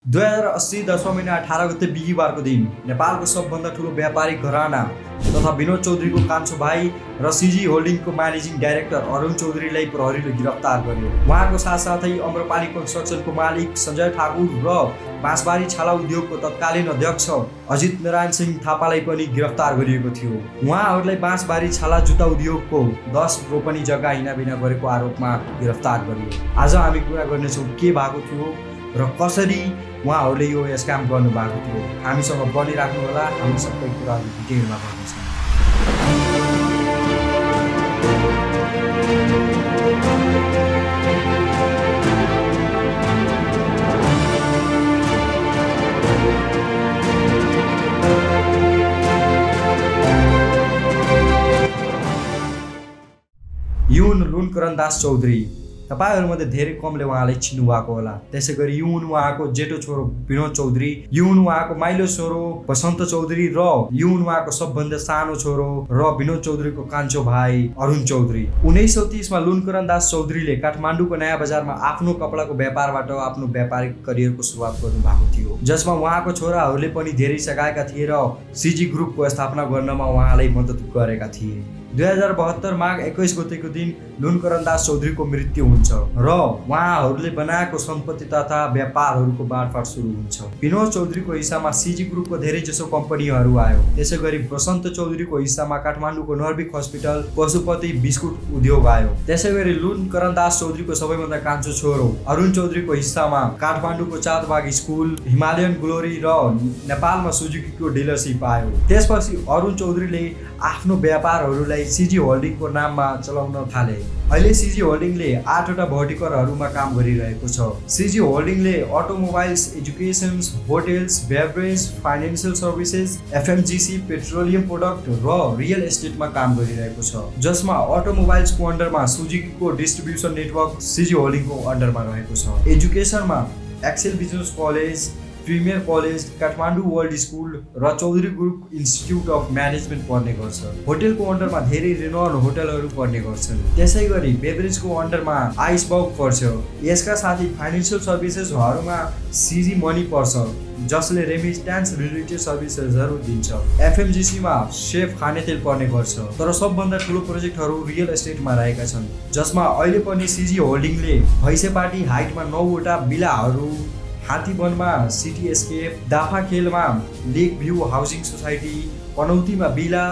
2080 10वां महिना 18 गते बिहीबारको दिन नेपालको सबभन्दा ठुलो व्यापारिक घराना तथा विनोद चौधरीको कान्छो भाइ र सिजी होल्डिङको म्यानेजिङ डाइरेक्टर अरुण चौधरीलाई प्रहरीले गिरफ्तार गर्यो। उहाँको साथसाथै अम्रपाली कन्स्ट्रक्सनको मालिक सञ्जय ठाकुर र बाँसबारी छाला उद्योगको तत्कालीन अध्यक्ष अजित नारायण सिंह थापालाई पनि गिरफ्तार गरिएको थियो। उहाँहरूलाई बाँसबारी छाला जुत्ता उद्योगको 10 रोपनी जग्गा हिनाबिना गरेको आरोपमा गिरफ्तार गरियो। आज हामी कुरा गर्नेछौँ के भएको थियो र कसरी उहाँहरूले यस काम गर्नु भएको थियो। हामीसँग बनिराख्नु होला, हामी सबै कुराहरू डिटेलमा गर्नेछौँ। युन लुनकरणदास चौधरी, तपाईहरुमध्ये धेरै कमले उहाँलाई चिन्नु भएको होला। त्यसै गरी युन उहाँको जेठो छोरो विनोद चौधरी, युन उहाँको माइलो छोरो बसन्त चौधरी र युन उहाँको सबभन्दा सानो छोरो र विनोद चौधरीको कान्छो भाइ अरुण चौधरी। 1930 मा लुनकरणदास चौधरीले काठमाडौँको नयाँ बजारमा आफ्नो कपडाको व्यापारबाट आफ्नो व्यापारिक करियरको सुरुवात गर्नु भएको थियो, जसमा उहाँको छोराहरूले पनि धेरै सघाएका थिए र सिजी ग्रुपको स्थापना गर्नमा उहाँलाई मद्दत गरेका थिए। 2072 माघ 21 गतेको दिन लुनकरणदास चौधरीको मृत्यु हुन्छ र उहाँहरूले बनाएको सम्पत्ति तथा व्यापारहरूको बाँडफाँड सुरु हुन्छ। विनोद चौधरीको हिस्सामा सिजी ग्रुपको धेरै जसो कम्पनीहरू आयो। त्यसै गरी बसन्त चौधरीको हिस्सामा काठमाडौँको नर्विक हस्पिटल, पशुपति बिस्कुट उद्योग आयो। त्यसै गरी लुनकरणदास चौधरीको सबैभन्दा कान्छो छोरो अरुण चौधरीको हिस्सामा काठमाडौँको चाँदबाग स्कुल, हिमालयन ग्लोरी र नेपालमा सुजुकीको डिलरसिप आयो। त्यसपछि अरुण चौधरीले आफ्नो व्यापारहरूलाई सिजी होल्डिङको नाममा चलाउन थाले। अहिले सिजी होल्डिङले 8वटा भर्टिकलहरूमा काम गरिरहेको छ। सिजी होल्डिङले automobiles, educations, hotels, beverage, financial services, FMCG, petroleum product र रियल एस्टेटमा काम गरिरहेको छ, जसमा अटोमोबाइल्सको अन्डरमा सुजुकीको डिस्ट्रिब्युसन नेटवर्क सिजी होल्डिङको अन्डरमा रहेको छ। एजुकेसनमा excel business college, premier college, Kathmandu world school र Chaudhary group institute of management पर्ने गर्छ। होटेलको अन्डरमा धेरै रेनोन होटलहरू पर्ने गर्छन्। त्यसै गरी बेभरेजको अन्डरमा आइसबर्ग पर्छ। यसका साथै फाइनेन्सियल सर्भिसेसहरूमा सिजी मनी पर्छ, जसले रेमिट्यान्स रिलेटेड सर्भिसेसहरू दिन्छ। एफएमजीसीमा सेफ खानेतेल पर्ने गर्छ। तर सबभन्दा ठुलो प्रोजेक्टहरू रियल एस्टेटमा रहेका छन्, जसमा अहिले पनि सिजी होल्डिङले भैसेपाटी हाइटमा 9वटा विलाहरू, हात्तीवनमा सिटी एस्केप, दाफाखेलमा लेक भ्यू हाउसिङ सोसाइटी, पनौतीमा विला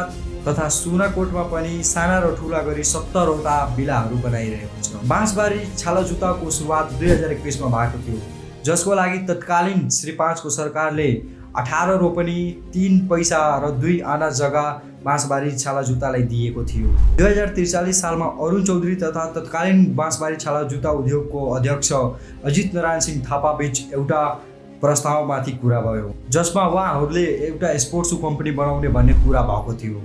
तथा सुनाकोटमा पनि साना र ठुला गरी 70वटा विलाहरू बनाइरहेको छ। बाँसबारी छाला जुत्ताको सुरुवात 2021 मा भएको थियो, जसको लागि तत्कालीन श्री 5 को सरकारले 18 रोपनी 3 पैसा र 2 आना जग्गा बाँसबारी छाला जुत्तालाई दिएको थियो। 2043 सालमा अरुण चौधरी तथा तत्कालीन बाँसबारी छाला जुत्ता उद्योगको अध्यक्ष अजित नारायण सिंह थापा बीच एउटा प्रस्तावमाथि कुरा भयो, जसमा उहाँहरूले एउटा स्पोर्ट्स कम्पनी बनाउने भन्ने कुरा भएको थियो,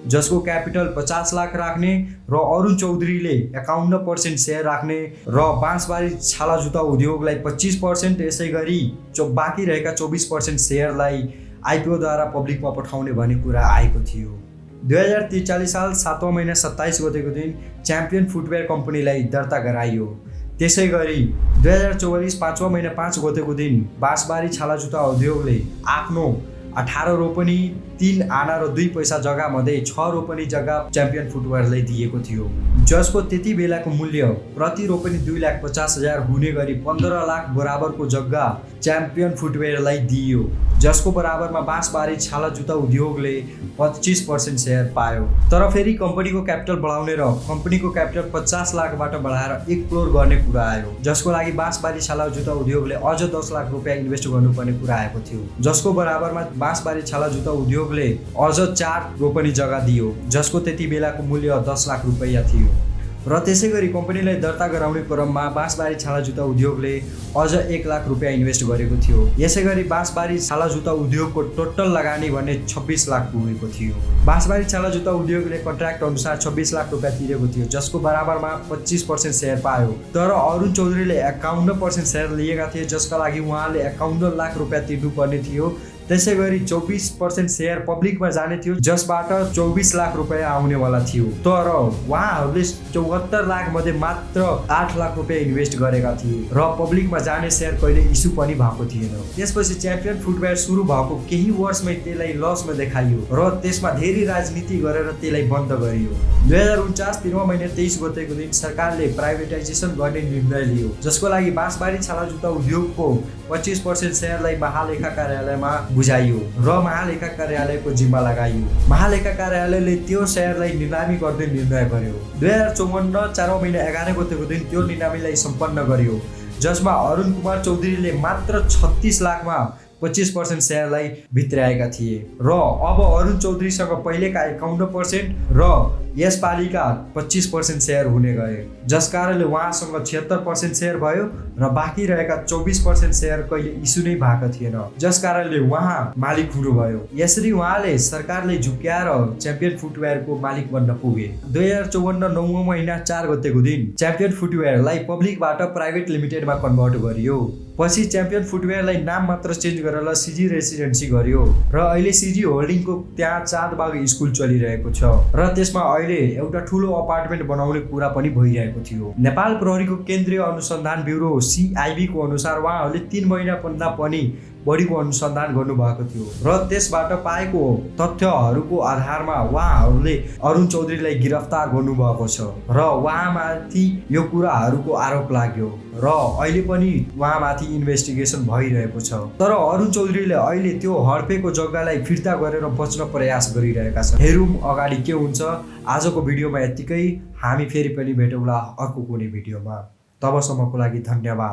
जसको क्यापिटल 50 लाख राख्ने र अरुण चौधरीले 51% सेयर राख्ने र बाँसबारी छाला जुत्ता उद्योगलाई 25%, यसै गरी बाँकी रहेका 24% सेयरलाई आइपिओद्वारा पब्लिकमा पठाउने भन्ने कुरा आएको थियो। 2043 साल 7वां महिना 27 गतेको दिन च्याम्पियन फुटवेयर कम्पनीलाई दर्ता गराइयो। त्यसै गरी 2044 5वां महिना 5 गतेको दिन बाँसबारी छाला जुत्ता उद्योगले आफ्नो 18 रोपनी 3 आना र 2 पैसा जग्गा मध्ये 6 रोपनी जग्गा च्याम्पियन फुटवेयरलाई दिएको थियो, जसको त्यति बेलाको मूल्य प्रति रोपनी 2,50,000 हुने गरी 15 लाख बराबरको जग्गा च्याम्पियन फुटवेयरलाई दिइयो, जसको बराबरमा बाँसबारी छाला जुत्ता उद्योगले 25% सेयर पायो। तर फेरि कम्पनीको क्यापिटल बढाउने र कम्पनीको क्यापिटल 50 लाखबाट बढाएर 1 करोड गर्ने कुरा आयो, जसको लागि बाँसबारी छाला जुत्ता उद्योगले अझ 10 लाख रुपियाँ इन्भेस्ट गर्नुपर्ने कुरा आएको थियो, जसको बराबरमा बाँसबारी छाला जुत्ता उद्योगले अझ 4 रोपनी जग्गा दियो, जसको त्यति बेलाको मूल्य 10 लाख रुपियाँ थियो। र त्यसै गरी कम्पनीलाई दर्ता गराउने क्रममा बाँसबारी छाला जुत्ता उद्योगले अझ 1 लाख रुपियाँ इन्भेस्ट गरेको थियो। यसै गरी बाँसबारी छाला जुत्ता उद्योगको टोटल लगानी भने 26 लाख पुगेको थियो। बाँसबारी छाला जुत्ता उद्योगले कन्ट्र्याक्ट अनुसार 26 लाख रुपियाँ तिरेको थियो, जसको बराबरमा 25% सेयर पायो। तर अरुण चौधरीले 51% सेयर लिएका थिए, जसका लागि उहाँले 51 लाख रुपियाँ तिर्नुपर्ने थियो। त्यसै गरी 24% सेयर पब्लिकमा जाने थियो, जसबाट 24 लाख रुपियाँ आउनेवाला थियो। तर उहाँहरूले 74 लाख मध्ये मात्र 8 लाख रुपियाँ इन्भेस्ट गरेका थिए र पब्लिकमा जाने सेयर कहिले इस्यु पनि भएको थिएन। त्यसपछि च्याम्पियन फुटवेयर सुरु भएको केही वर्षमै त्यसलाई लसमा देखाइयो र त्यसमा धेरै राजनीति गरेर त्यसलाई बन्द गरियो। 2049 3 महिना 23 गतेको दिन सरकारले प्राइभेटाइजेसन गर्ने निर्णय लियो, जसको लागि बाँसबारी छाला जुत्ता उद्योगको 25% सेयरलाई महालेखा कार्यालयमा बुझाइयो र महालेखा कार्यालयको जिम्मा लगाइयो। महालेखा कार्यालयले त्यो सेयरलाई निलामी गर्ने निर्णय गर्यो। 2054 4 महिना 11 गतेको दिन त्यो निलामीलाई सम्पन्न गर्यो, जसमा अरुण कुमार चौधरीले मात्र 36 लाखमा 25% सेयरलाई भित्र्याएका थिए र अब अरुण चौधरीसँग पहिलेका 51% र यसपालिका 25% सेयर हुने गए, जस कारणले उहाँसँग 76% सेयर भयो र बाँकी रहेका 24% सेयर कहिले इस्यु नै भएको थिएन, जस कारणले उहाँ मालिक हुनुभयो। यसरी उहाँले सरकारले झुक्क्याएर च्याम्पियन फुटवेयरको मालिक बन्न पुगे। 2054 9 महिना 4 गतेको दिन च्याम्पियन फुटवेयरलाई पब्लिकबाट प्राइभेट लिमिटेडमा कन्भर्ट गरियो। पछि च्याम्पियन फुटवेयरलाई नाम मात्र चेन्ज गरेर सिजी रेसिडेन्सी गर्यो र अहिले सिजी होल्डिङको त्यहाँ चाँदबाग स्कुल चलिरहेको छ र त्यसमा अहिले एउटा ठुलो अपार्टमेन्ट बनाउने कुरा पनि भइरहेको थियो। नेपाल प्रहरीको केन्द्रीय अनुसन्धान ब्युरो CIB को अनुसार उहाँहरूले 3 महिना भन्दा पनि बढीको अनुसन्धान गर्नुभएको थियो र त्यसबाट पाएको तथ्यहरूको आधारमा उहाँहरूले अरुण चौधरीलाई गिरफ्तार गर्नुभएको छ र उहाँमाथि यो कुराहरूको आरोप लाग्यो र अहिले पनि उहाँमाथि इन्भेस्टिगेसन भइरहेको छ। तर अरुण चौधरीले अहिले त्यो हडपेको जग्गालाई फिर्ता गरेर बच्न प्रयास गरिरहेका छन्। हेरौँ अगाडि के हुन्छ। आजको भिडियोमा यतिकै। हामी फेरि पनि भेटौँला अर्को कुनै भिडियोमा। तबसम्मको लागि धन्यवाद।